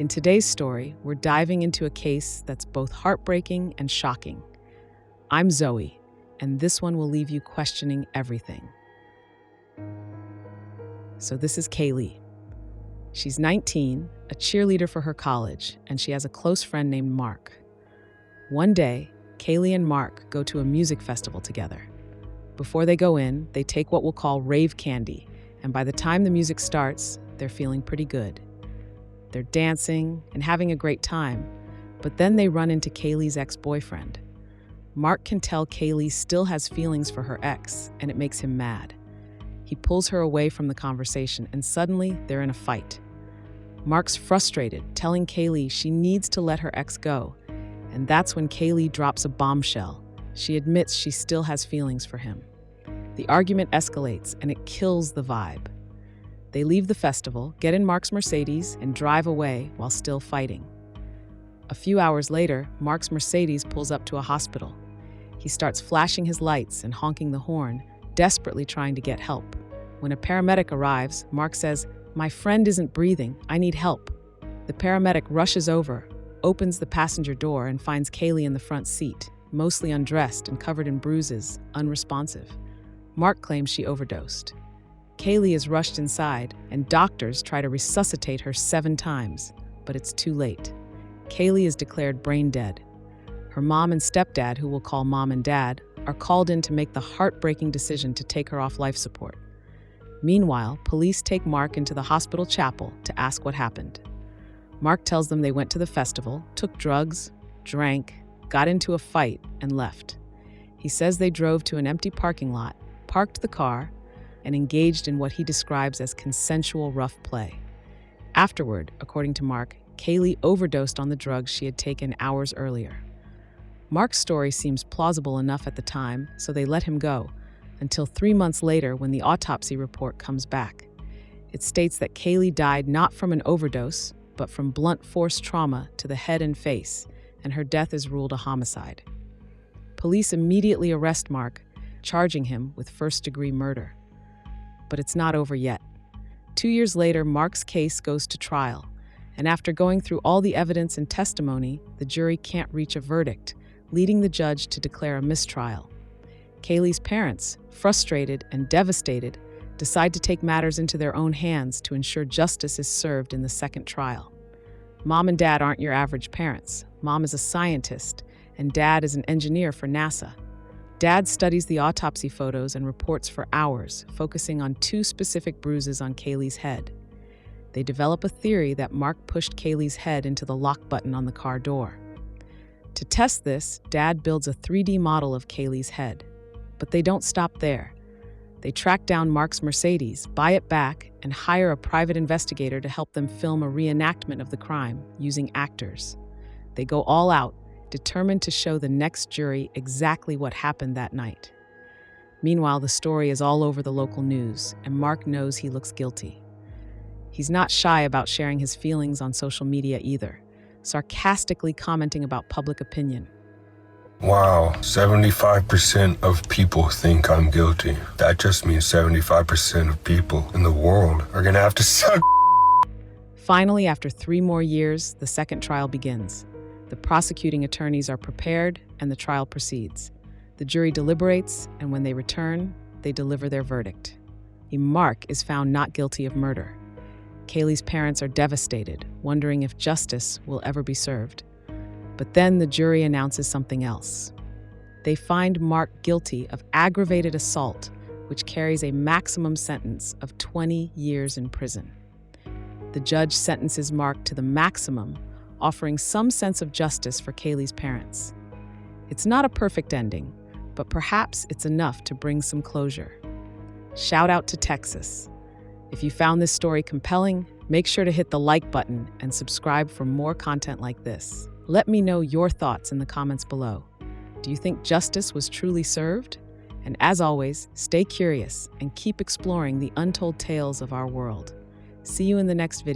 In today's story, we're diving into a case that's both heartbreaking and shocking. I'm Zoe, and this one will leave you questioning everything. So this is Kaylee. She's 19, a cheerleader for her college, and she has a close friend named Mark. One day, Kaylee and Mark go to a music festival together. Before they go in, they take what we'll call rave candy, and by the time the music starts, they're feeling pretty good. They're dancing and having a great time, but then they run into Kaylee's ex-boyfriend. Mark can tell Kaylee still has feelings for her ex, and it makes him mad. He pulls her away from the conversation, and suddenly they're in a fight. Mark's frustrated, telling Kaylee she needs to let her ex go, and that's when Kaylee drops a bombshell. She admits she still has feelings for him. The argument escalates, and it kills the vibe. They leave the festival, get in Mark's Mercedes, and drive away while still fighting. A few hours later, Mark's Mercedes pulls up to a hospital. He starts flashing his lights and honking the horn, desperately trying to get help. When a paramedic arrives, Mark says, "My friend isn't breathing, I need help." The paramedic rushes over, opens the passenger door, and finds Kaylee in the front seat, mostly undressed and covered in bruises, unresponsive. Mark claims she overdosed. Kaylee is rushed inside, and doctors try to resuscitate her 7 times, but it's too late. Kaylee is declared brain dead. Her mom and stepdad, who we'll call mom and dad, are called in to make the heartbreaking decision to take her off life support. Meanwhile, police take Mark into the hospital chapel to ask what happened. Mark tells them they went to the festival, took drugs, drank, got into a fight, and left. He says they drove to an empty parking lot, parked the car, and engaged in what he describes as consensual rough play. Afterward, according to Mark, Kaylee overdosed on the drugs she had taken hours earlier. Mark's story seems plausible enough at the time, so they let him go, until 3 months later when the autopsy report comes back. It states that Kaylee died not from an overdose, but from blunt force trauma to the head and face, and her death is ruled a homicide. Police immediately arrest Mark, charging him with first-degree murder. But it's not over yet. 2 years later, Mark's case goes to trial, and after going through all the evidence and testimony, the jury can't reach a verdict, leading the judge to declare a mistrial. Kaylee's parents, frustrated and devastated, decide to take matters into their own hands to ensure justice is served in the second trial. Mom and dad aren't your average parents. Mom is a scientist, and dad is an engineer for NASA. Dad studies the autopsy photos and reports for hours, focusing on 2 specific bruises on Kaylee's head. They develop a theory that Mark pushed Kaylee's head into the lock button on the car door. To test this, Dad builds a 3D model of Kaylee's head. But they don't stop there. They track down Mark's Mercedes, buy it back, and hire a private investigator to help them film a reenactment of the crime using actors. They go all out, determined to show the next jury exactly what happened that night. Meanwhile, the story is all over the local news, and Mark knows he looks guilty. He's not shy about sharing his feelings on social media either, sarcastically commenting about public opinion. Wow, 75% of people think I'm guilty. That just means 75% of people in the world are gonna have to suck. Finally, after 3 more years, the second trial begins. The prosecuting attorneys are prepared, and the trial proceeds. The jury deliberates, and when they return, they deliver their verdict. Mark is found not guilty of murder. Kaylee's parents are devastated, wondering if justice will ever be served. But then the jury announces something else. They find Mark guilty of aggravated assault, which carries a maximum sentence of 20 years in prison. The judge sentences Mark to the maximum, offering some sense of justice for Kaylee's parents. It's not a perfect ending, but perhaps it's enough to bring some closure. Shout out to Texas. If you found this story compelling, make sure to hit the like button and subscribe for more content like this. Let me know your thoughts in the comments below. Do you think justice was truly served? And as always, stay curious and keep exploring the untold tales of our world. See you in the next video.